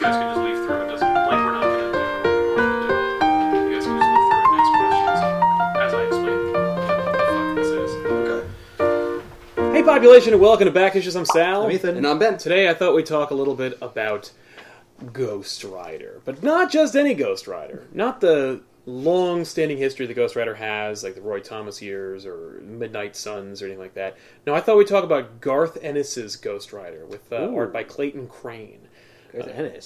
guys can just leaf through it. Doesn't like we're not going to do what we wanted to do. You guys can just look through it and ask questions as I explain what the fuck this is. Okay. Hey, population, and welcome to Back Issues. I'm Sal. I'm Ethan. And I'm Ben. Today I thought we'd talk a little bit about Ghost Rider. But not just any Ghost Rider. Not the long-standing history the Ghost Rider has, like the Roy Thomas years or Midnight Suns or anything like that. No, I thought we'd talk about Garth Ennis's Ghost Rider with art by Clayton Crane.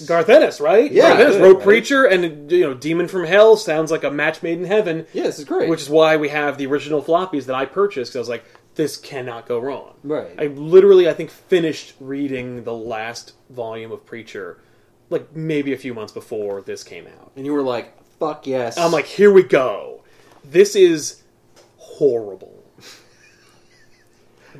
Garth Ennis, right? Yeah, Garth Ennis good, wrote right? Preacher, and Demon from Hell sounds like a match made in heaven. Yeah, this is great. Which is why we have the original floppies that I purchased, because I was like, this cannot go wrong. Right. I think, finished reading the last volume of Preacher, like, maybe a few months before this came out. And you were like, fuck yes. I'm like, here we go. This is horrible.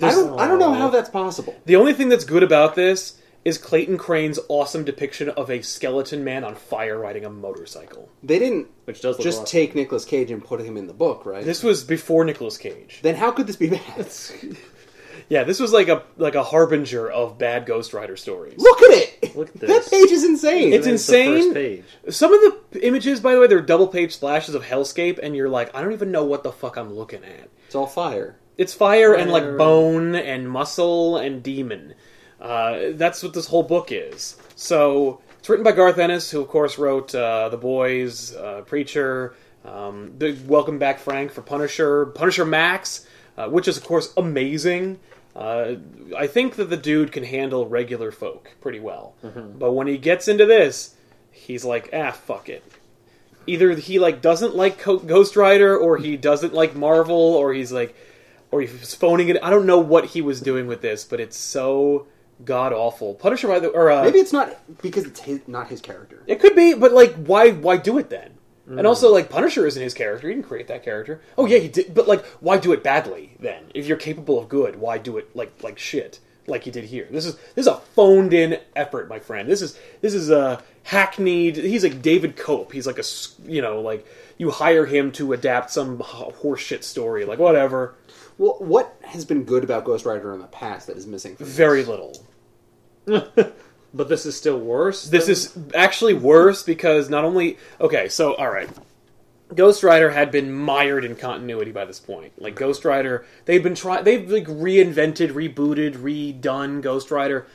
I don't know how that's possible. The only thing that's good about this is Clayton Crane's awesome depiction of a skeleton man on fire riding a motorcycle. They didn't Which does look just awesome. take Nicolas Cage and put him in the book, right? This was before Nicolas Cage. Then how could this be bad? Yeah, this was like a harbinger of bad Ghost Rider stories. Look at it! Look at That this. page is insane! It's The insane. first page. Some of the images, by the way, they're double-page splashes of hellscape, and you're like, I don't even know what the fuck I'm looking at. It's all fire. It's fire and like bone and muscle and demon. That's what this whole book is. So it's written by Garth Ennis, who of course wrote The Boys, Preacher, Welcome Back Frank for Punisher Max, which is of course amazing. I think that the dude can handle regular folk pretty well, but when he gets into this, he's like, fuck it. Either he doesn't like Ghost Rider, or he doesn't like Marvel, or he's phoning it. I don't know what he was doing with this, but it's so god awful. Punisher, Maybe it's not because it's not his character. it could be, but why do it then? And also, Punisher isn't his character. He didn't create that character. Oh yeah, he did. But why do it badly then? If you're capable of good, why do it like shit? Like he did here. This is a phoned in effort, my friend. This is a hackneyed. He's like David Cope. He's like you hire him to adapt some horseshit story. Like whatever. Well, what has been good about Ghost Rider in the past that is missing from Very little. But this is still worse? This is actually worse because not only... Okay, so, alright. Ghost Rider had been mired in continuity by this point. Ghost Rider, they've reinvented, rebooted, redone Ghost Rider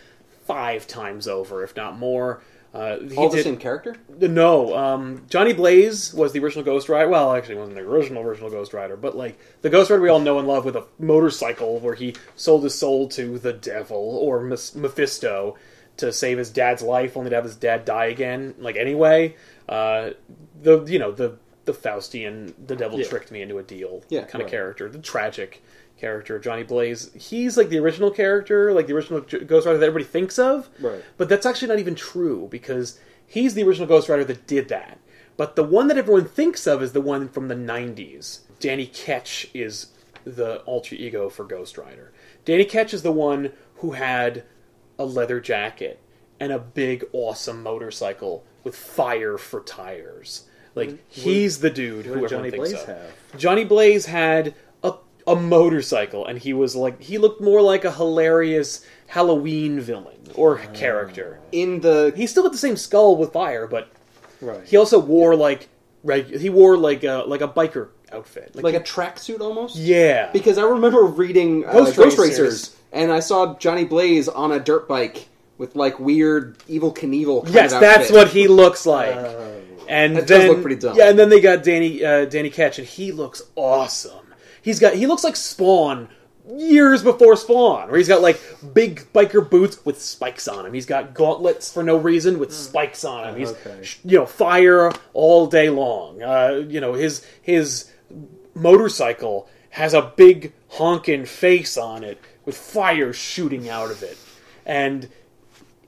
5 times over, if not more. All the same character? No, Johnny Blaze was the original Ghost Rider. Well, actually, it wasn't the original Ghost Rider, but the Ghost Rider we all know and love with a motorcycle where he sold his soul to the devil or Mephisto to save his dad's life, only to have his dad die again. Anyway, the Faustian, the devil tricked me into a deal kind of character, the tragic character, Johnny Blaze. He's the original character, the original Ghost Rider that everybody thinks of. Right. But that's actually not even true, because he's the original Ghost Rider that did that. But the one that everyone thinks of is the one from the 90s. Danny Ketch is the alter ego for Ghost Rider. Danny Ketch is the one who had a leather jacket and a big, awesome motorcycle with fire for tires. He's the dude who everyone thinks of. Johnny Blaze had a motorcycle, and he looked more like a hilarious Halloween villain or character. He still had the same skull with fire, but right. He also wore a biker outfit, like a tracksuit almost. Yeah, because I remember reading Ghost Racers, and I saw Johnny Blaze on a dirt bike with weird Evel Knievel kind of outfit. That's what he looks like. And that then, does look pretty dumb. Yeah, and then they got Danny Ketch, and he looks awesome. He looks like Spawn years before Spawn, where he's got big biker boots with spikes on him. He's got gauntlets for no reason with spikes on him. He's fire all day long. His motorcycle has a big honkin' face on it with fire shooting out of it, and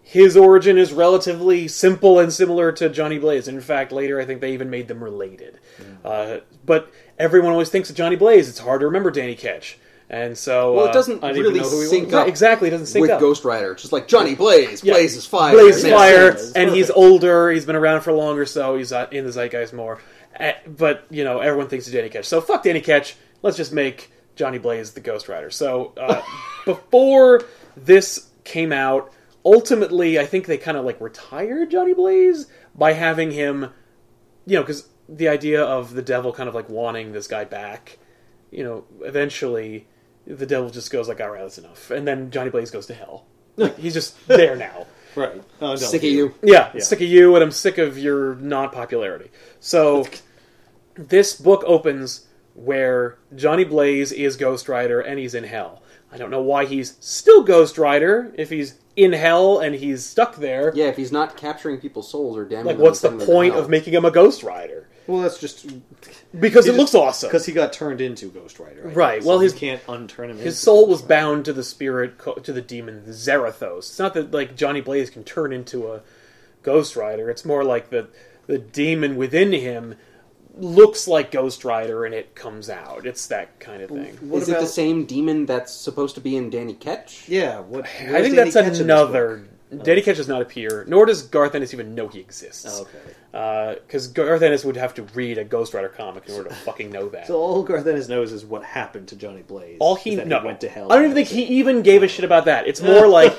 his origin is relatively simple and similar to Johnny Blaze. In fact, later I think they even made them related. But everyone always thinks of Johnny Blaze. It's hard to remember Danny Ketch. And so... it doesn't really sync up exactly, it doesn't sync with up. Ghost Rider. It's just Johnny Blaze. Yeah. Blaze is fire. Blaze is fire, and he's older. He's been around for longer, so he's in the zeitgeist more. But, everyone thinks of Danny Ketch. So fuck Danny Ketch. Let's just make Johnny Blaze the Ghost Rider. So before this came out, ultimately, I think they kind of like retired Johnny Blaze by having him, because the idea of the devil kind of like wanting this guy back, eventually the devil just goes like, all right, that's enough. And then Johnny Blaze goes to hell. Like, he's just there now. Right. Oh, sick of you. Yeah, sick of you, and I'm sick of your non-popularity. So, this book opens where Johnny Blaze is Ghost Rider, and he's in hell. I don't know why he's still Ghost Rider, if he's in hell and he's stuck there. Yeah, if he's not capturing people's souls or damaging them. Like, what's the point of making him a Ghost Rider? Well, that's just... Because it looks awesome. Because he got turned into Ghost Rider. Right. So well, you can't unturn him. His soul was bound to the spirit, to the demon Zarathos. It's not that like Johnny Blaze can turn into a Ghost Rider. It's more like the demon within him looks like Ghost Rider and it comes out. It's that kind of thing. Is it the same demon that's supposed to be in Danny Ketch? Yeah. I think that's another... Danny Ketch does not appear, nor does Garth Ennis even know he exists. Oh, okay. Because Garth Ennis would have to read a Ghost Rider comic in order to fucking know that. So all Garth Ennis knows is what happened to Johnny Blaze. All he went to hell. I don't even think he even gave a shit about that. It's more like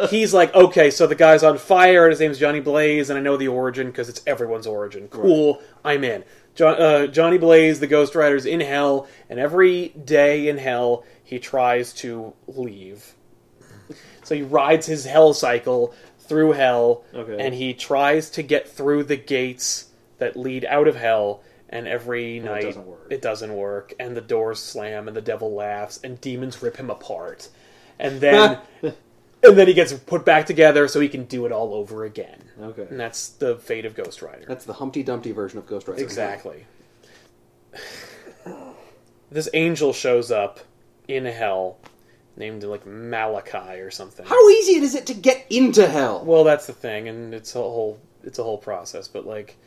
he's like, okay, so the guy's on fire, and his name's Johnny Blaze, and I know the origin because it's everyone's origin. Cool, right. I'm in. Johnny Blaze, the Ghost Rider's in hell, and every day in hell he tries to leave. So he rides his hell cycle through hell, and he tries to get through the gates that lead out of hell, and every night it doesn't work, and the doors slam, and the devil laughs, and demons rip him apart. And then he gets put back together so he can do it all over again. Okay. And that's the fate of Ghost Rider. That's the Humpty Dumpty version of Ghost Rider. Exactly. This angel shows up in hell, named like Malachi or something. How easy is it to get into hell? Well, that's the thing, and it's a whole process. But like,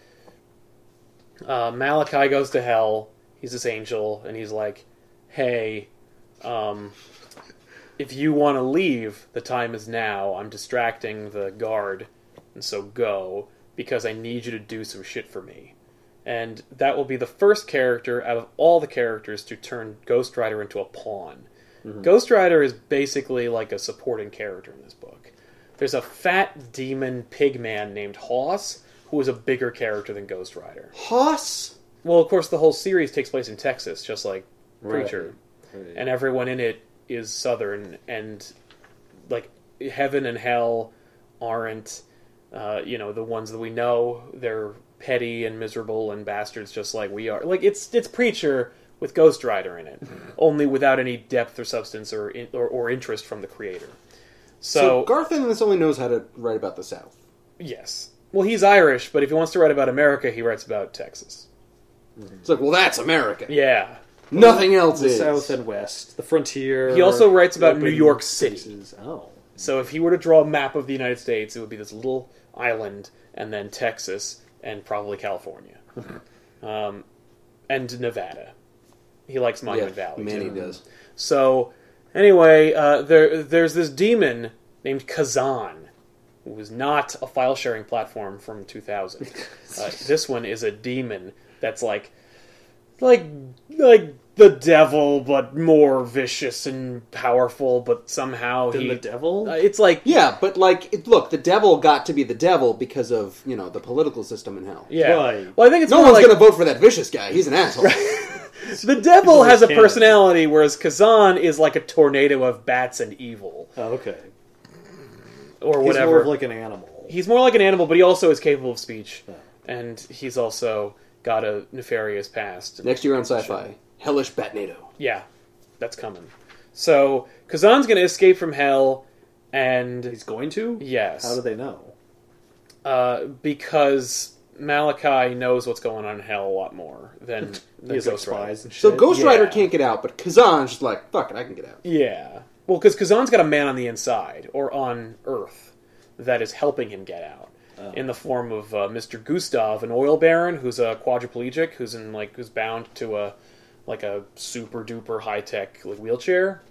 Malachi goes to hell. He's this angel, and he's like, "Hey, if you want to leave, the time is now. I'm distracting the guard, and so go because I need you to do some shit for me." And that will be the first character out of all the characters to turn Ghost Rider into a pawn. Mm-hmm. Ghost Rider is basically like a supporting character in this book. There's a fat demon pig man named Hoss, who is a bigger character than Ghost Rider. Hoss? Well, of course, the whole series takes place in Texas, just like Preacher. Right. And everyone in it is Southern, and like heaven and hell aren't, the ones that we know. They're petty and miserable and bastards just like we are. Like, it's Preacher with Ghost Rider in it, only without any depth or substance or interest from the creator. So Garth Ennis only knows how to write about the South. Yes. Well, he's Irish, but if he wants to write about America, he writes about Texas. It's like, well, that's America. Yeah. Nothing else the is. South and West, the frontier. He also writes about New York City. Places. Oh. So if he were to draw a map of the United States, it would be this little island, and then Texas, and probably California. And Nevada. He likes Monument Valley. Man, too. he does. So, anyway, there's this demon named Kazan, who is not a file-sharing platform from 2000. This one is a demon that's like the devil, but more vicious and powerful, but somehow the devil? It's like... Yeah, but look, the devil got to be the devil because of, the political system in hell. Yeah. Right. Well, I think it's no one's going to vote for that vicious guy. He's an asshole. The devil has a personality, whereas Kazan is like a tornado of bats and evil. Oh, okay. Or whatever. He's more of like an animal. He's more like an animal, but he also is capable of speech. Yeah. And he's also got a nefarious past. Next year on Sci-Fi, Hellish Batnado. Yeah, that's coming. So, Kazan's going to escape from hell, and... He's going to? Yes. How do they know? Because Malachi knows what's going on in hell a lot more than Ghost Rider. So Ghost Rider can't get out, but Kazan's just like, fuck it, I can get out. Yeah. Well, because Kazan's got a man on the inside, or on Earth, that is helping him get out. In the form of Mr. Gustav, an oil baron who's a quadriplegic, who's bound to a super duper high tech wheelchair,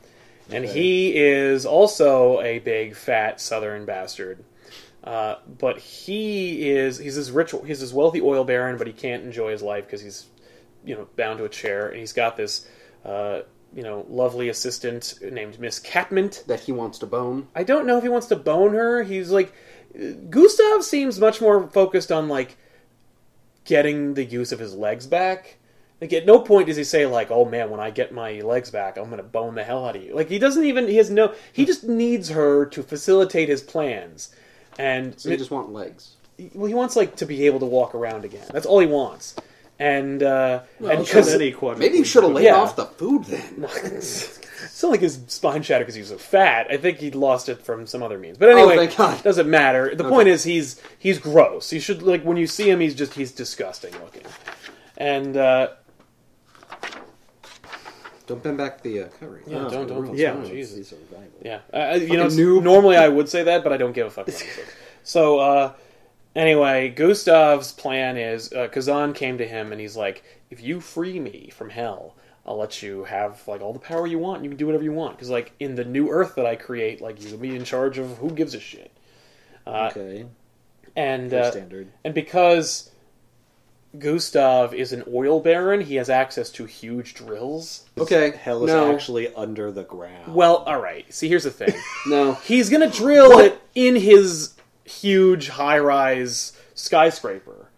and he is also a big fat Southern bastard. But he's this wealthy oil baron, but he can't enjoy his life because he's bound to a chair, and he's got this lovely assistant named Miss Catmint. That he wants to bone. I don't know if he wants to bone her. He's like... Gustav seems much more focused on, like, getting the use of his legs back. Like, at no point does he say, like, oh man, when I get my legs back, I'm gonna bone the hell out of you. Like, he just needs her to facilitate his plans. And So you just want legs. well, he wants, like, to be able to walk around again. That's all he wants. And Maybe you should have laid Yeah. off the food then. it's not like his spine shattered because he was so fat. I think he lost it from some other means. But anyway, thank God. doesn't matter. The point is he's gross. He should, like, when you see him, he's disgusting looking. And Don't bend back the covering. yeah, don't. Yeah, Jesus. these are valuable. Yeah, noob. normally I would say that, but I don't give a fuck about it. So, anyway, Gustav's plan is, Kazan came to him and he's like, if you free me from hell, I'll let you have, like, all the power you want, and you can do whatever you want. Because, like, in the new Earth that I create, like, you'll be in charge of who gives a shit. Okay. And, Standard. and because Gustav is an oil baron, he has access to huge drills. Okay. Hell is no. actually under the ground. Well, alright. See, here's the thing. No. He's gonna drill it in his huge high-rise skyscraper.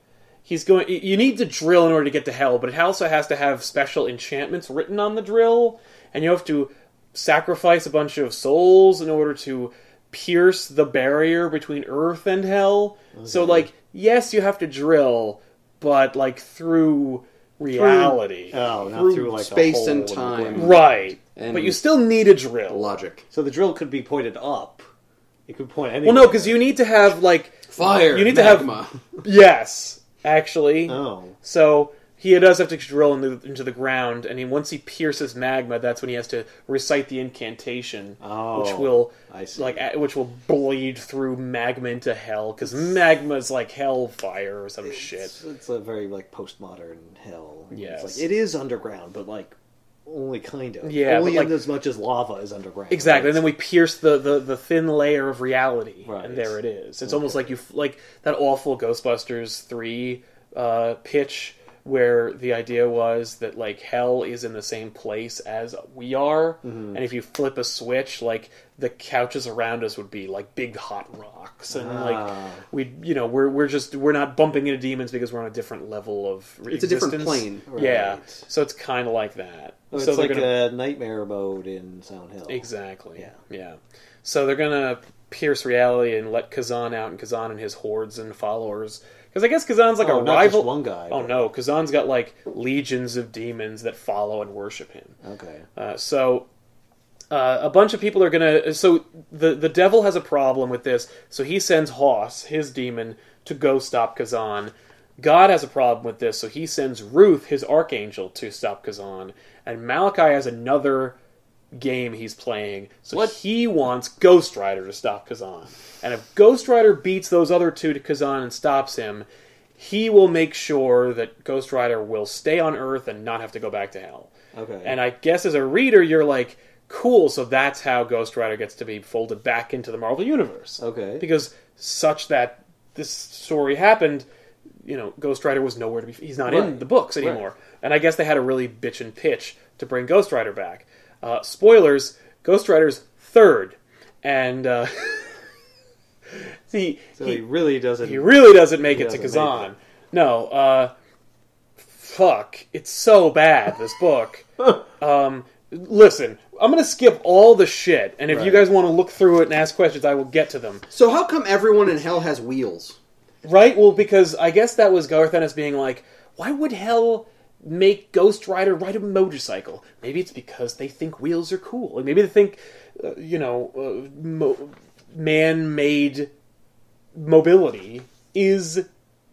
You need to drill in order to get to hell, but it also has to have special enchantments written on the drill, and you have to sacrifice a bunch of souls in order to pierce the barrier between Earth and hell. Okay. So, like, yes, you have to drill, but, like, through reality. Not through like space a hole and in the time. ground. Right. And but you still need a drill. Logic. So the drill could be pointed up. It could point anywhere. Well, no, because you need to have, like... Fire. You need magma. to have... Yes, actually. Oh. So he does have to drill into the ground, and once he pierces magma, that's when he has to recite the incantation, which will which will bleed through magma into hell, because magma is like hellfire or some shit. It's a very like postmodern hell. Yes. It's like, it is underground, but like only kind of. Yeah, only but, like, in as much as lava is underground. Exactly, right? and then we pierce the thin layer of reality, Right. and there it is. It's almost like like that awful Ghostbusters 3 pitch, where the idea was that, like, hell is in the same place as we are, and if you flip a switch, like, the couches around us would be like big hot rocks, and like we're not bumping into demons because we're on a different level of existence. It's a different plane. Yeah, Right. so it's kind of like that. Oh, so it's they're like gonna... a nightmare mode in Silent Hill. Exactly. Yeah. So they're gonna pierce reality and let Kazan out, and Kazan and his hordes and followers. Because I guess Kazan's like a not rival. just one guy. Oh no, Kazan's got like legions of demons that follow and worship him. Okay. So a bunch of people are gonna. So the devil has a problem with this. So he sends Hoss, his demon, to go stop Kazan. God has a problem with this, so he sends Ruth, his archangel, to stop Kazan. And Malachi has another game he's playing, so he wants Ghost Rider to stop Kazan. And if Ghost Rider beats those other two to Kazan and stops him, he will make sure that Ghost Rider will stay on Earth and not have to go back to hell. Okay. And I guess as a reader, you're like, cool, so that's how Ghost Rider gets to be folded back into the Marvel Universe. Okay. Because such that this story happened, Ghost Rider was nowhere to be... He's not in the books anymore. Right. And I guess they had a really bitchin' pitch to bring Ghost Rider back. Spoilers, Ghost Rider's third. And... he really doesn't... He really doesn't make it to Kazan. No, fuck. It's so bad, this book. Listen, I'm going to skip all the shit, and if you guys want to look through it and ask questions, I will get to them. So how come everyone in hell has wheels? Right? Well, because I guess that was Garth Ennis being like, why would hell make Ghost Rider ride a motorcycle? Maybe it's because they think wheels are cool. Maybe they think, man-made mobility is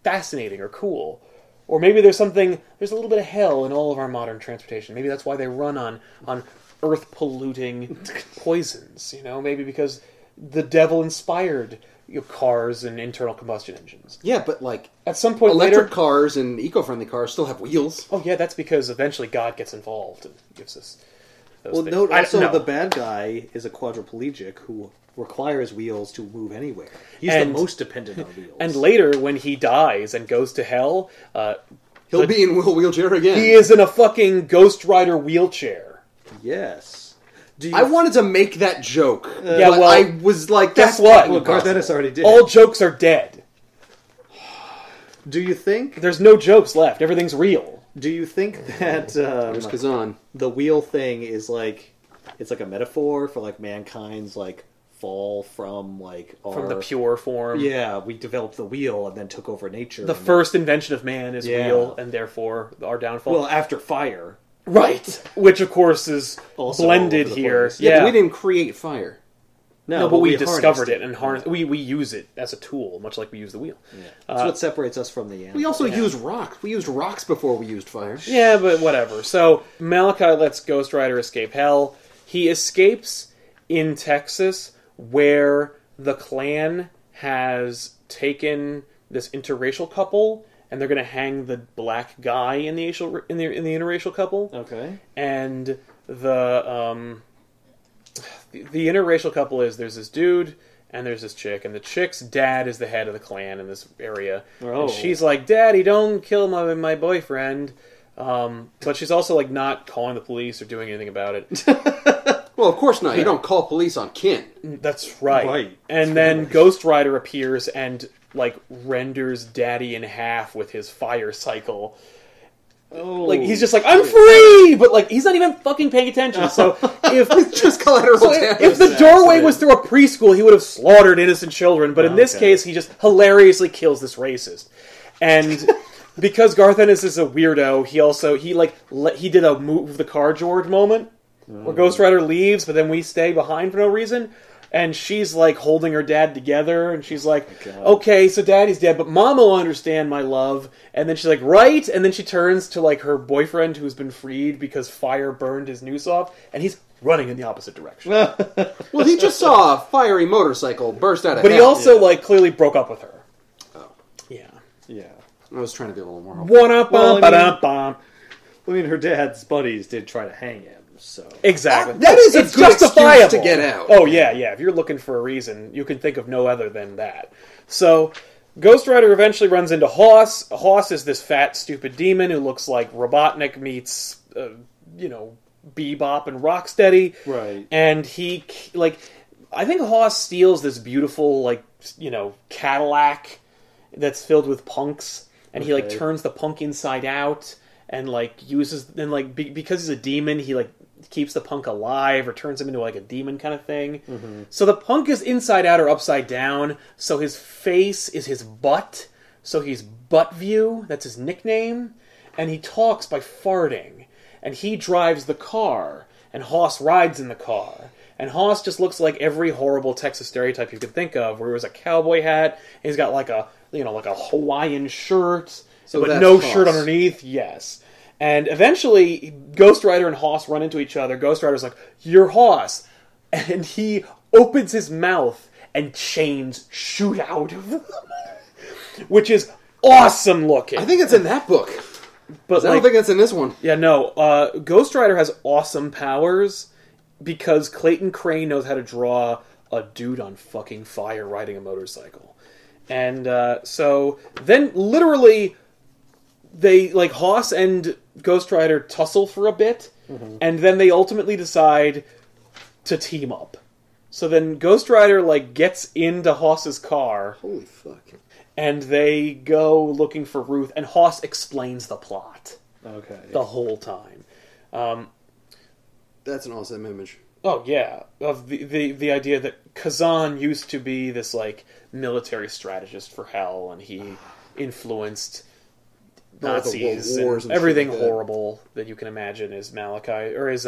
fascinating or cool. Or maybe there's a little bit of hell in all of our modern transportation. Maybe that's why they run on earth-polluting poisons. Maybe because the devil inspired cars and internal combustion engines. Yeah, but like at some point electric later, cars and eco-friendly cars still have wheels. Oh yeah, that's because eventually God gets involved and gives us those things. Note also the bad guy is a quadriplegic who requires wheels to move anywhere. He's the most dependent on wheels. And later, when he dies and goes to hell, he'll be in a wheelchair again. He is in a fucking Ghost Rider wheelchair. Yes. I wanted to make that joke. Yeah, but well, I was like, guess that's what? Well, Garth Ennis already did. All jokes are dead. Do you think? There's no jokes left. Everything's real. Do you think that There's Kazan. the wheel thing is like it's like a metaphor for like mankind's like fall from like From the pure form. Yeah, we developed the wheel and then took over nature. The first invention of man is Yeah. real, and therefore our downfall. well after fire. Right. Which, of course, is Also blended all over the here. place. Yeah, but we didn't create fire. No, but we discovered harnessed it and harness. We use it as a tool, much like we use the wheel. Yeah. That's what separates us from the animals. We also used rocks. We used rocks before we used fire. Yeah, but whatever. So Malachi lets Ghost Rider escape hell. He escapes in Texas, where the Klan has taken this interracial couple, and they're going to hang the black guy in the interracial couple. Okay. And the interracial couple is, there's this dude and there's this chick, and the chick's dad is the head of the Klan in this area. Oh. And she's like, "Daddy, don't kill my boyfriend." But she's also like not calling the police or doing anything about it. Well, of course not. You don't call police on kin. That's right. Right. And then Ghost Rider appears and like renders Daddy in half with his fire cycle. Oh. Like he's just like, "I'm free," but like he's not even fucking paying attention. So if Just collateral damage. if the doorway was through a preschool, he would have slaughtered innocent children. But in this case, he just hilariously kills this racist. And because Garth Ennis is a weirdo, he did a move the car George moment where Ghost Rider leaves, but then we stay behind for no reason. And she's like holding her dad together, and she's like, "Okay, so Daddy's dead, but Mama will understand my love." And then she's like, "Right?" And then she turns to like her boyfriend who's been freed because fire burned his noose off, and he's running in the opposite direction. Well, he just saw a fiery motorcycle burst out of But he hell. also like clearly broke up with her. Oh. Yeah. Yeah. I was trying to be a little more hopeful. Ba-dum-bum. I mean, her dad's buddies did try to hang him, so... Exactly. That is a It's good justifiable excuse to get out. Oh yeah. If you're looking for a reason, you can think of no other than that. So Ghost Rider eventually runs into Hoss. Hoss is this fat, stupid demon who looks like Robotnik meets, Bebop and Rocksteady. Right. And he, I think Hoss steals this beautiful, Cadillac that's filled with punks, and he, turns the punk inside out, and, uses, and, because he's a demon, he, keeps the punk alive, or turns him into, a demon kind of thing. Mm-hmm. So the punk is inside out or upside down, so his face is his butt, so he's Butt View, that's his nickname, and he talks by farting, and he drives the car, and Hoss rides in the car. And Hoss just looks like every horrible Texas stereotype you could think of, where he wears a cowboy hat, and he's got a Hawaiian shirt, but no Hoss. shirt underneath. Yes. And eventually, Ghost Rider and Hoss run into each other. Ghost Rider's like, "You're Hoss." And he opens his mouth, and chains shoot out of him. Which is awesome looking. I think it's in that book. But I don't think it's in this one. Yeah, no. Ghost Rider has awesome powers because Clayton Crane knows how to draw a dude on fucking fire riding a motorcycle. And so then literally they, Hoss and Ghost Rider tussle for a bit, and then they ultimately decide to team up. So then Ghost Rider, gets into Hoss's car. Holy fuck. And they go looking for Ruth, and Hoss explains the plot. Okay. The whole time. That's an awesome image. Oh, yeah. Of the idea that Kazan used to be this, military strategist for Hell, and he influenced Nazis the wars and and everything shit like that. horrible that you can imagine is Malachi, or is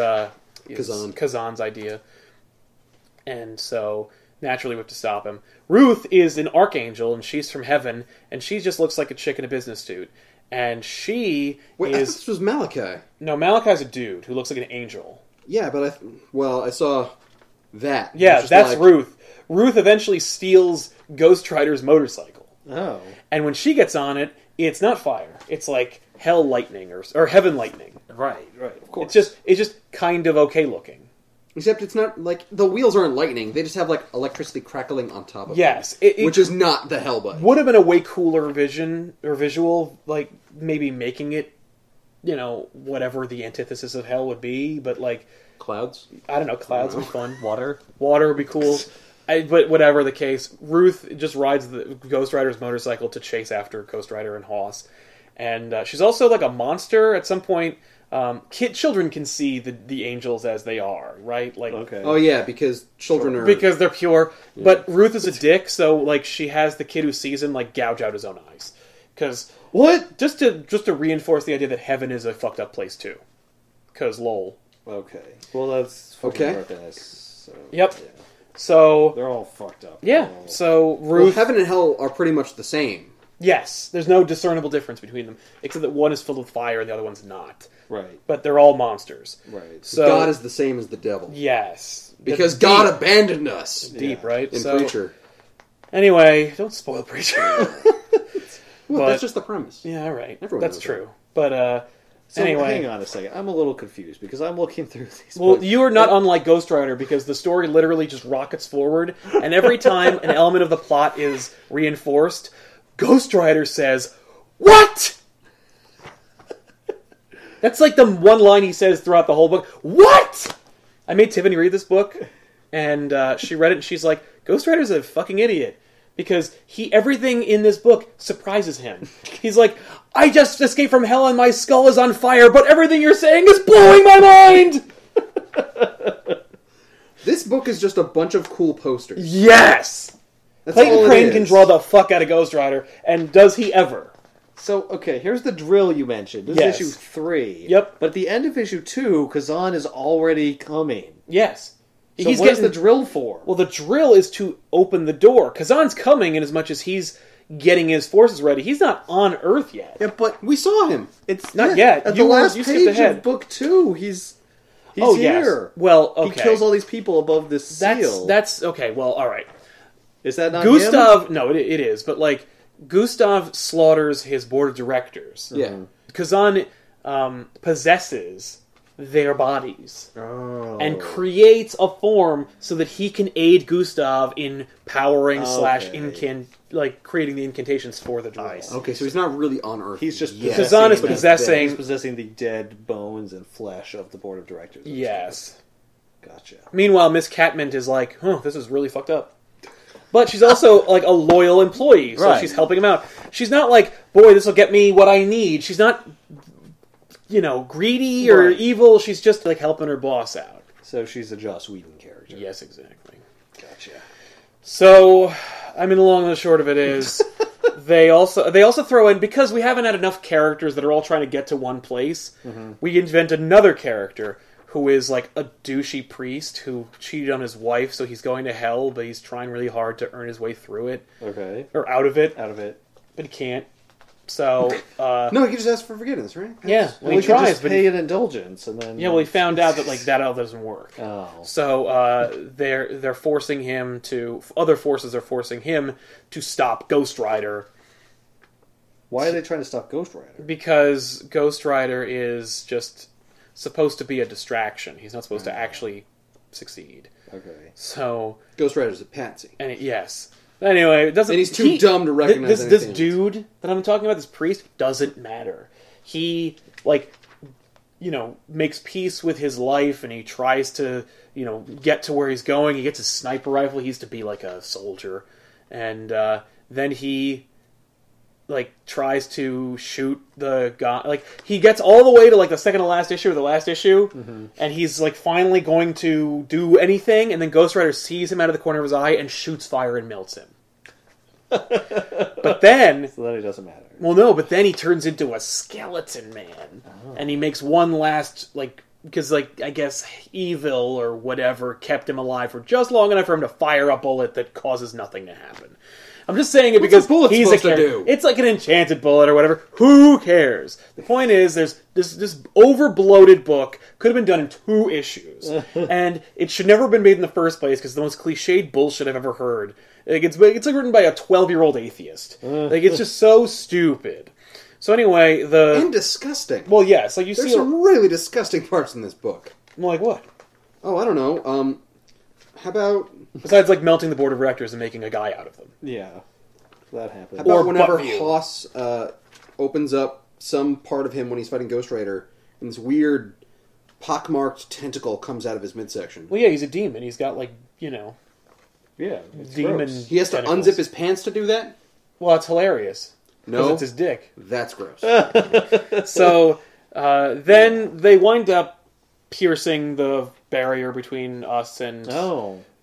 Kazan's idea. And so, naturally we have to stop him. Ruth is an archangel, and she's from heaven, and she just looks like a chick in a business suit. And she Wait, I thought is... this was Malachi. No, Malachi's a dude who looks like an angel. Yeah, but I saw that. Yeah, Just that's Ruth. Ruth eventually steals Ghost Rider's motorcycle. Oh. And when she gets on it, it's not fire. It's like hell lightning or heaven lightning. Right, of course. It's just kind of okay looking. Except it's not, the wheels aren't lightning. They just have, electricity crackling on top of Yes. them. It Which is not the Hellbite. would have been a way cooler visual, maybe making it, whatever the antithesis of hell would be, but, Clouds? I don't know. Clouds would be fun. Water. Water would be cool. But whatever the case, Ruth just rides the Ghost Rider's motorcycle to chase after Ghost Rider and Hoss. And she's also like a monster. At some point, children can see the angels as they are, right? Like, Okay. Oh yeah, because children are... because they're pure. Yeah. But Ruth is a dick, so like she has the kid who sees him like gouge out his own eyes. Because what? Just to reinforce the idea that heaven is a fucked up place too. Because lol. Okay. Well, that's okay. So, yep. Yeah. So they're all fucked up. Yeah. So Ruth, heaven and hell are pretty much the same. Yes, there's no discernible difference between them, except that one is filled with fire and the other one's not. Right. But they're all monsters. Right. So God is the same as the devil. Yes. Because God abandoned us. Deep, right? In Preacher. Anyway, don't spoil Preacher. Well, that's just the premise. Yeah, all right. Everyone that's knows true. But so anyway, hang on a second. I'm a little confused because I'm looking through these. Well, books. you are not unlike Ghost Rider because the story literally just rockets forward, and every time an element of the plot is reinforced, Ghost Rider says, "What?" That's like the one line he says throughout the whole book. What? I made Tiffany read this book, and she read it, and she's like, Ghost Rider's a fucking idiot. Because everything in this book surprises him. He's like, I just escaped from hell and my skull is on fire, but everything you're saying is blowing my mind! This book is just a bunch of cool posters. Yes! That's Clayton all it Crane is. can draw the fuck out of Ghost Rider, and does he ever? So, okay, here's the drill you mentioned. This Yes. is issue 3. Yep. But at the end of issue 2, Kazan is already coming. Yes. So what is the drill for? Well, the drill is to open the door. Kazan's coming in as much as he's getting his forces ready. He's not on Earth yet. Yeah, but we saw him. It's not yet. At You the last skipped page ahead. of book 2, he's oh, here. Yes. Well, okay. He kills all these people above this seal. That's okay. Well, all right. Is that not Gustav? him? No, it is. But like Gustav slaughters his board of directors. Yeah. Kazan possesses their bodies and Oh. creates a form so that he can aid Gustav in powering / creating the incantations for the drill. Okay, so he's not really on Earth. He's just yet. Kazan is the possessing- he's possessing the dead bones and flesh of the board of directors. Yes. Gotcha. Meanwhile, Miss Catmint is like, this is really fucked up. But she's also like a loyal employee, so Right. she's helping him out. She's not like, boy, this will get me what I need. She's not, greedy or evil. She's just like helping her boss out. So she's a Joss Whedon character. Yes, exactly. Gotcha. So, I mean, the long and the short of it is, they also throw in, because we haven't had enough characters that are all trying to get to one place, we invent another character who is like a douchey priest who cheated on his wife, so he's going to hell, but he's trying really hard to earn his way through it. Okay. Or out of it. Out of it. But he can't. So, no, he can just ask for forgiveness, right? Yeah, Well, he he tries, just but pay an indulgence and then. yeah, well, he found out that that all doesn't work. Oh. So they're forcing him to. Other forces are forcing him to stop Ghost Rider Why are they trying to stop Ghost Rider? because Ghost Rider is just supposed to be a distraction. He's not supposed to actually succeed. Okay. So Ghost Rider's a patsy. Yes. Anyway, it doesn't. And he's too dumb to recognize this anything. dude that I'm talking about. This priest doesn't matter. He makes peace with his life, and he tries to get to where he's going. He gets his sniper rifle. He used to be like a soldier, and then he tries to shoot the guy. He gets all the way to the second to last issue or the last issue, and he's finally going to do anything, and then Ghost Rider sees him out of the corner of his eye and shoots fire and melts him. But then, So then it doesn't matter. well, no, but then he turns into a skeleton man, and he makes one last because I guess evil or whatever kept him alive for just long enough for him to fire a bullet that causes nothing to happen. I'm just saying it because a bullet he's supposed to character. do? It's like an enchanted bullet or whatever. Who cares? The point is, there's this over-bloated book could have been done in 2 issues, and it should never have been made in the first place because the most cliched bullshit I've ever heard. It's written by a 12-year-old atheist. It's just so stupid. So anyway, And disgusting. well, yes, you There's see, some really disgusting parts in this book. like what? Oh, I don't know. How about... Besides, melting the board of directors and making a guy out of them. Yeah. That happened. How about Or whenever Buttview. Hoss opens up some part of him when he's fighting Ghost Rider, and this weird pockmarked tentacle comes out of his midsection. Well, yeah, he's a demon. He's got, like, you know... Yeah, it's demon... gross. He has to tentacles. unzip his pants to do that? Well, it's hilarious. No. Because it's his dick. That's gross. So, then they wind up piercing the barrier between us and,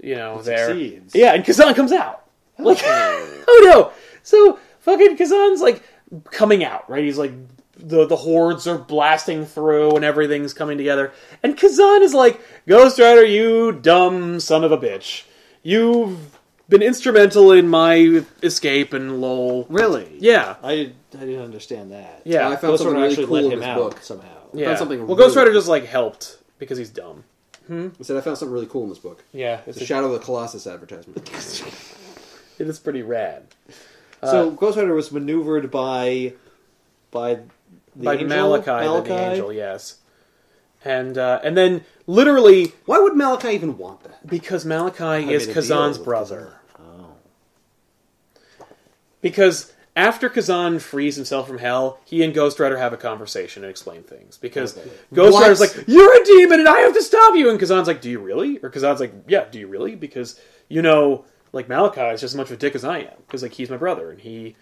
you know, there. Succeeds. Yeah, and Kazan comes out. Like, oh no! So, fucking Kazan's, like, coming out, right? He's, like, the hordes are blasting through and everything's coming together. And Kazan is like, Ghost Rider, you dumb son of a bitch. You've been instrumental in my escape and lol. Really? Yeah. I didn't understand that. Yeah. I found Ghost something Rider really actually cool let in him this out book. somehow. Yeah. found something well, really Ghost Rider cool. just, like, helped because he's dumb. I said I found something really cool in this book. Yeah. It's a Shadow of the Colossus advertisement. It is pretty rad. So Ghost Rider was maneuvered by the angel? Malachi, the angel, yes. And then, literally... Why would Malachi even want that? Because Malachi made is a Kazan's deal with brother. Kazan. Oh. Because after Kazan frees himself from hell, he and Ghost Rider have a conversation and explain things. Because Ghost What? Rider's like, you're a demon and I have to stop you! And Kazan's like, do you really? Or Kazan's like, yeah, do you really? Because, you know, like, Malachi is just as much of a dick as I am. Because, like, he's my brother. And he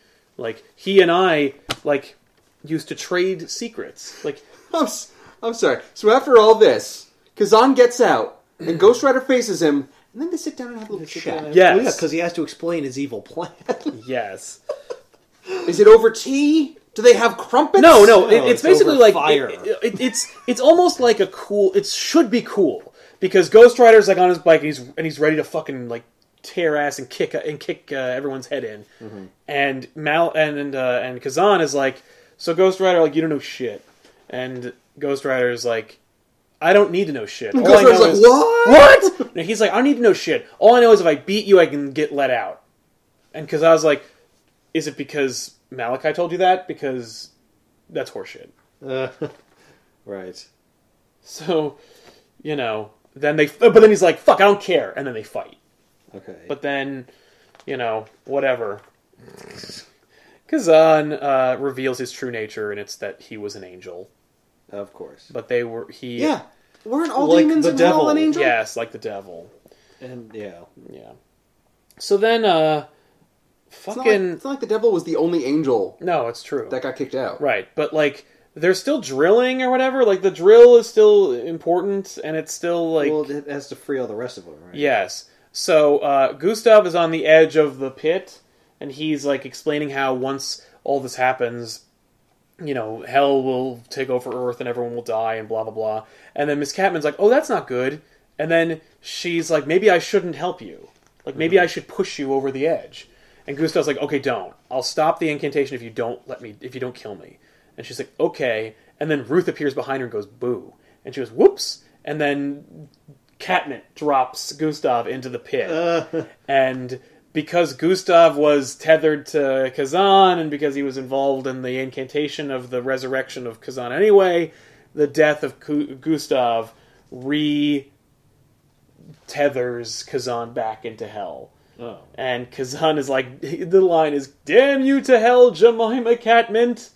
and I, like, used to trade secrets. Like, I'm sorry. So after all this, Kazan gets out, and Ghost Rider faces him, and then they sit down and have a little chat. Yes. Well, yeah, because he has to explain his evil plan. yes. Is it over tea? Do they have crumpets? No, it's it's basically over like fire. It's almost like a cool. It should be cool because Ghost Rider's like on his bike and he's ready to fucking like tear ass and kick everyone's head in, and and Kazan is like, so Ghost Rider, like, you don't know shit, and Ghost Rider's like, I don't need to know shit. All Ghost I know Rider's like, is, what? No, he's like, I don't need to know shit. All I know is if I beat you, I can get let out. And Kazan's like, is it because Malachi told you that? Because that's horseshit. Right. So, you know, but then he's like, fuck, I don't care. And then they fight. Okay. But then, you know, whatever. Kazan reveals his true nature, and it's that he was an angel. Of course. But Yeah. Weren't all Like demons the in hell devil. an angel? Yes, like the devil. And, yeah. Yeah. So then, It's not fucking... it's not like the devil was the only angel No, it's true. that got kicked out. Right, but, like, they're still drilling or whatever. Like, the drill is still important, and it's still, like... Well, it has to free all the rest of them, right? Yes. So, Gustav is on the edge of the pit, and he's, like, explaining how once all this happens, you know, hell will take over Earth and everyone will die and blah, blah, blah. And then Miss Catman's like, oh, that's not good. And then she's like, maybe I shouldn't help you. Like, maybe I should push you over the edge. And Gustav's like, okay, don't. I'll stop the incantation if you don't kill me. And she's like, okay. And then Ruth appears behind her and goes, boo. And she goes, whoops. And then Catman drops Gustav into the pit. And because Gustav was tethered to Kazan, and because he was involved in the incantation of the resurrection of Kazan anyway, the death of Gustav re-tethers Kazan back into hell. Oh. And Kazan is like, the line is, damn you to hell, Jemima Catmint!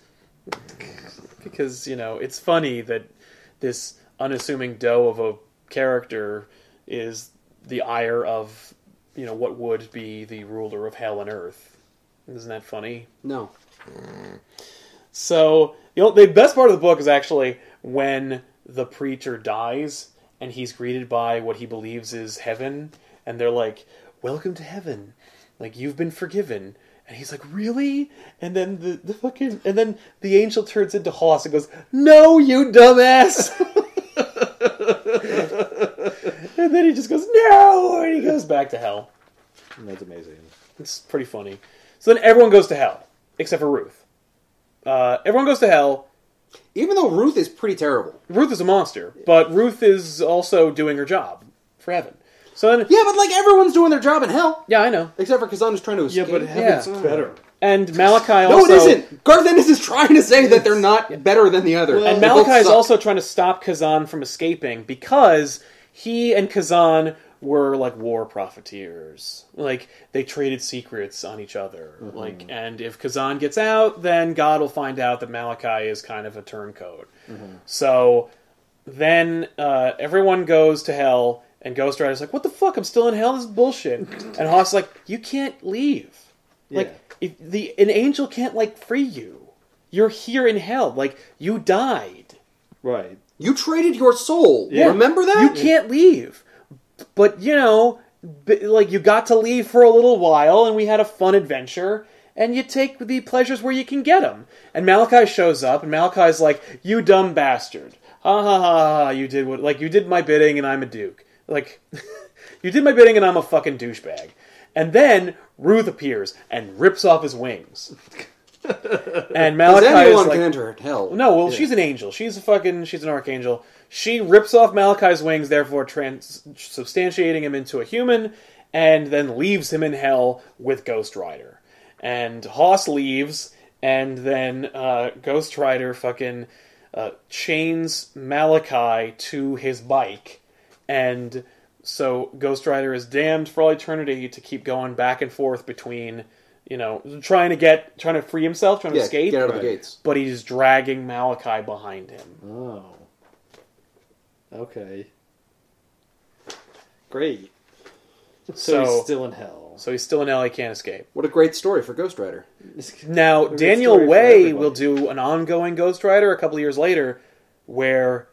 Because, you know, it's funny that this unassuming doe of a character is the ire of, you know, what would be the ruler of hell and earth. Isn't that funny? No. So, you know, the best part of the book is actually when the preacher dies and he's greeted by what he believes is heaven, and they're like, welcome to heaven. Like, you've been forgiven. And he's like, really? And then and then the angel turns into Hoss and goes, no, you dumbass! And then he just goes, no! And he goes back to hell. That's amazing. It's pretty funny. So then everyone goes to hell, except for Ruth. Everyone goes to hell. Even though Ruth is pretty terrible. Ruth is a monster, but Ruth is also doing her job for heaven. So then, Yeah, but like everyone's doing their job in hell. yeah, I know. Except for Kazan who's trying to escape. Yeah, but heaven's better. And Malachi No, also... it isn't! Garth Ennis is trying to say that they're not better than the other. And They both Malachi is suck. also trying to stop Kazan from escaping because he and Kazan were like war profiteers. Like, they traded secrets on each other. Like, and if Kazan gets out, then God will find out that Malachi is kind of a turncoat. So then everyone goes to hell, and Ghost Rider's like, what the fuck? I'm still in hell? This is bullshit. And Haas is like, you can't leave. Yeah. Like, an angel can't, like, free you. You're here in hell. Like, you died. Right. You traded your soul. Yeah. Remember that? You can't leave. But, you know, like, you got to leave for a little while, and we had a fun adventure, and you take the pleasures where you can get them. And Malachi shows up, and Malachi's like, you dumb bastard. Ha ha ha ha, you did my bidding, and I'm a duke. Like, you did my bidding, and I'm a fucking douchebag. And then Ruth appears and rips off his wings. And Malachi anyone is like, can enter hell. no, well, she's an angel. She's an archangel. She rips off Malachi's wings, therefore substantiating him into a human, and then leaves him in hell with Ghost Rider. And Haas leaves, and then Ghost Rider fucking chains Malachi to his bike, and so Ghost Rider is damned for all eternity to keep going back and forth between, you know, trying to free himself, trying to escape. Get out of the gates. But he's dragging Malachi behind him. Oh. Okay. Great. So he's still in hell. So he's still in hell, he can't escape. What a great story for Ghost Rider. Now, Daniel Way will do an ongoing Ghost Rider a couple of years later where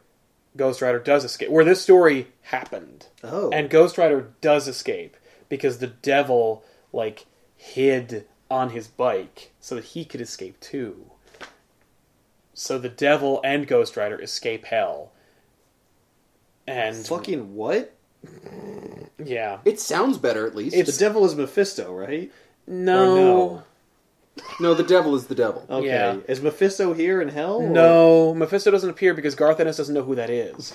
Ghost Rider does escape. Where this story happened. Oh. And Ghost Rider does escape because the devil, like, hid on his bike so that he could escape too. So the devil and Ghost Rider escape hell. And fucking what? yeah. It sounds better, at least. The devil is Mephisto, right? No. No, the devil is the devil. Okay. Yeah. Is Mephisto here in hell? Or? No, Mephisto doesn't appear because Garth Ennis doesn't know who that is.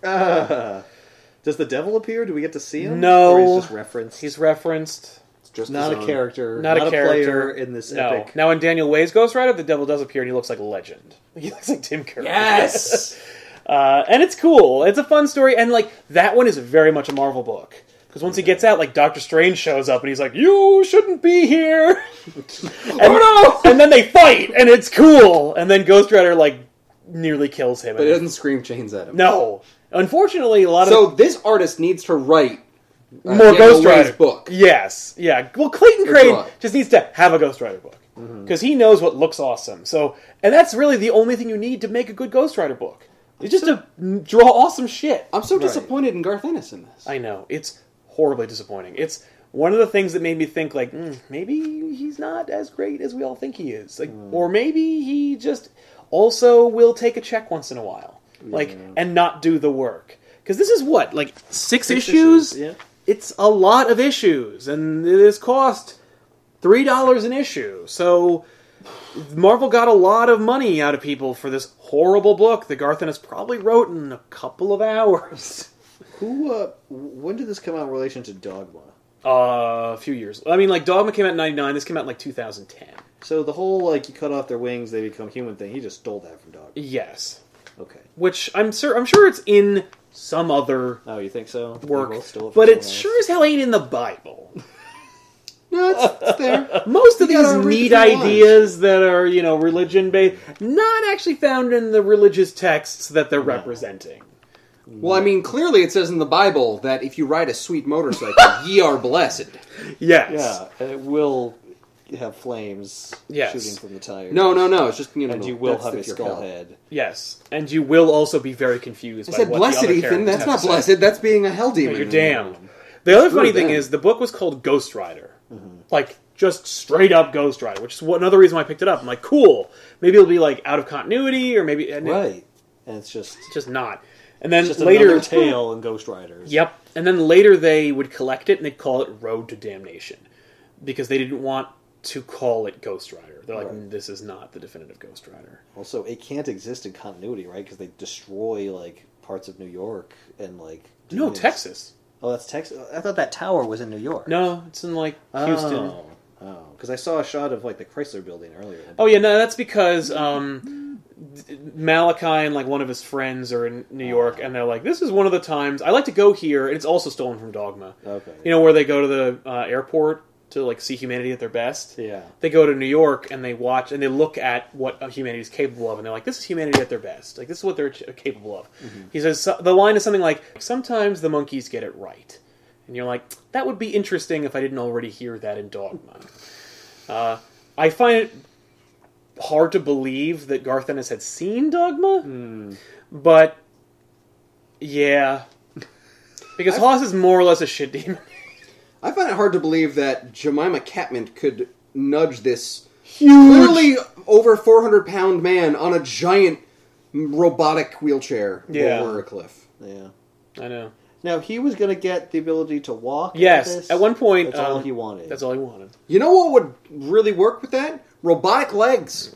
Does the devil appear? Do we get to see him? No. Or he's just referenced? He's referenced. It's just not his a own. character. Not a player in this No. epic. Now in Daniel Way's Ghost Rider, the devil does appear and he looks like a legend. He looks like Tim Curry. Yes! And it's cool. It's a fun story. And, like, that one is very much a Marvel book. Because once he gets out, like, Doctor Strange shows up and he's like, you shouldn't be here! Oh no! And then they fight, and it's cool! And then Ghost Rider, like, nearly kills him. But it doesn't scream chains at him. No. Unfortunately, a lot of... So this artist needs to write more Daniel Ghost Way's Rider book. Yes, yeah. Well, Clayton Or Crane draw it. just needs to have a Ghost Rider book because he knows what looks awesome. So, and that's really the only thing you need to make a good Ghost Rider book. It's just to draw awesome shit. I'm so disappointed in Garth Ennis in this. I know, it's horribly disappointing. It's one of the things that made me think, like, maybe he's not as great as we all think he is, like, or maybe he just also will take a check once in a while, like, and not do the work. Because this is what, like, six issues? Yeah. It's a lot of issues, and it has cost $3 an issue. So Marvel got a lot of money out of people for this horrible book that Garth Ennis probably wrote in a couple of hours. When did this come out in relation to Dogma? A few years. I mean, like, Dogma came out in 99. This came out in, like, 2010. So the whole, like, you cut off their wings, they become human thing, he just stole that from Dogma. Yes. Okay. Which I'm sure it's in some other Oh, you think so? work, They both stole it from but it someone else? sure as hell ain't in the Bible. No, it's there. Most of You these gotta read neat the few lines. ideas that are, you know, religion-based, not actually found in the religious texts that they're representing. Well, I mean, clearly it says in the Bible that if you ride a sweet motorcycle, ye are blessed. Yes. Yeah, and it will have flames Yes. shooting from the tires. No. It's just, you know, And you will that's have a if you're skull hell. head. Yes. And you will also be very confused I by said what blessed, the other Ethan. characters That's have not to say. blessed. That's being a hell demon. You're damned. The other funny thing then. is, the book was called Ghost Rider. Like, just straight up Ghost Rider, which is another reason why I picked it up. I'm like, cool. Maybe it'll be, like, out of continuity, or maybe... And Right. And it's just It's just not. And then just later... another tale in Ghost Riders. Yep. And then later they would collect it and they'd call it Road to Damnation. Because they didn't want to call it Ghost Rider. They're like, this is not the definitive Ghost Rider. Also, it can't exist in continuity, right? Because they destroy, like, parts of New York and, like... No, demons. Texas. Oh, that's Texas? I thought that tower was in New York. No, it's in, like, Houston. Oh, because I saw a shot of, like, the Chrysler building earlier. Oh, yeah, no, that's because Malachi and, like, one of his friends are in New York, and they're like, this is one of the times... I like to go here, and it's also stolen from Dogma. Okay. You know, where they go to the airport, to like see humanity at their best. Yeah. They go to New York and they watch and they look at what humanity is capable of, and they're like, "This is humanity at their best. Like this is what they're capable of." Mm-hmm. He says the line is something like, "Sometimes the monkeys get it right," and you're like, "That would be interesting if I didn't already hear that in Dogma." I find it hard to believe that Garth Ennis had seen Dogma, but yeah, because Haas is more or less a shit demon. I find it hard to believe that Jemima Catmint could nudge this Huge, literally over 400-pound man on a giant robotic wheelchair over a cliff. Yeah. I know. Now, he was going to get the ability to walk. Yes, at one point. That's all he wanted. That's all he wanted. You know what would really work with that? Robotic legs.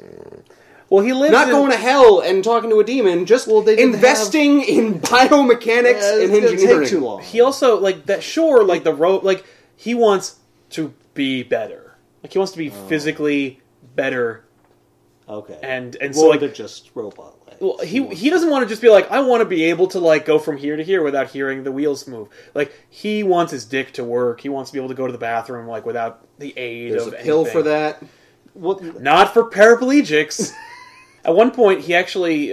Well, he lives not going to hell and talking to a demon, just investing in biomechanics and engineering. Take too long. He also he wants to be better. Like he wants to be physically better. Okay. And so like they're just robot legs. Well, he doesn't want to just be like, I want to be able to like go from here to here without hearing the wheels move. Like he wants his dick to work. He wants to be able to go to the bathroom like without the aid There's of a pill anything. for that. Well, not for paraplegics. At one point, he actually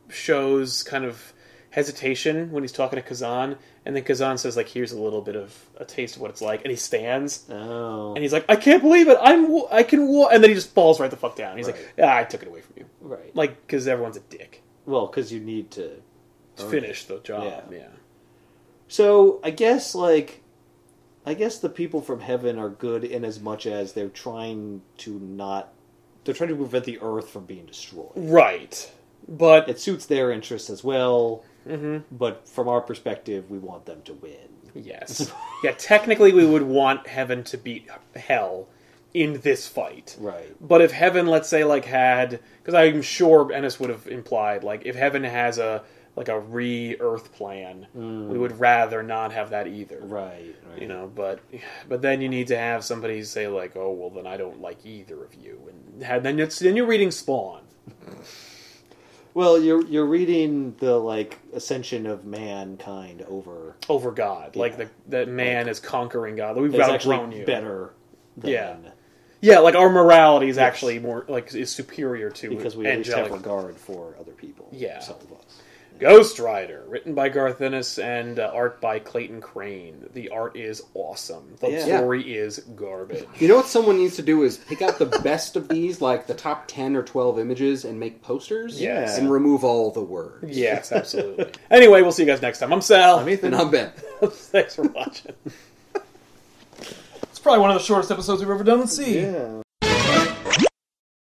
shows kind of hesitation when he's talking to Kazan, and then Kazan says, like, here's a little bit of a taste of what it's like, and he stands, and he's like, I can't believe it, I can walk, and then he just falls right the fuck down. He's like, I took it away from you. Right. Like, because everyone's a dick. Well, because you need to finish the job, yeah. So, I guess the people from heaven are good in as much as they're trying to prevent the Earth from being destroyed. Right. But it suits their interests as well. Mm-hmm. But from our perspective, we want them to win. Yes. Yeah, technically we would want heaven to beat hell in this fight. Right. But if heaven, let's say, like had... Because I'm sure Ennis would have implied, like, if heaven has a re-Earth plan, we would rather not have that either. Right. You know, but then you need to have somebody say, like, oh, well, then I don't like either of you. And then you're reading Spawn. Well, you're reading the like ascension of mankind over God. Yeah. Like that man is conquering God. We've outgrown you. Better than yeah, like our morality is actually more like is superior to because we at least have regard for other people. Yeah. Some of us. Ghost Rider, written by Garth Ennis and art by Clayton Crane. The art is awesome. The story is garbage. You know what someone needs to do is pick out the best of these, like the top 10 or 12 images, and make posters. Yes. And remove all the words. Yes, absolutely. Anyway, we'll see you guys next time. I'm Sal. I'm Ethan. And I'm Ben. Thanks for watching. It's probably one of the shortest episodes we've ever done. Let's see. Yeah.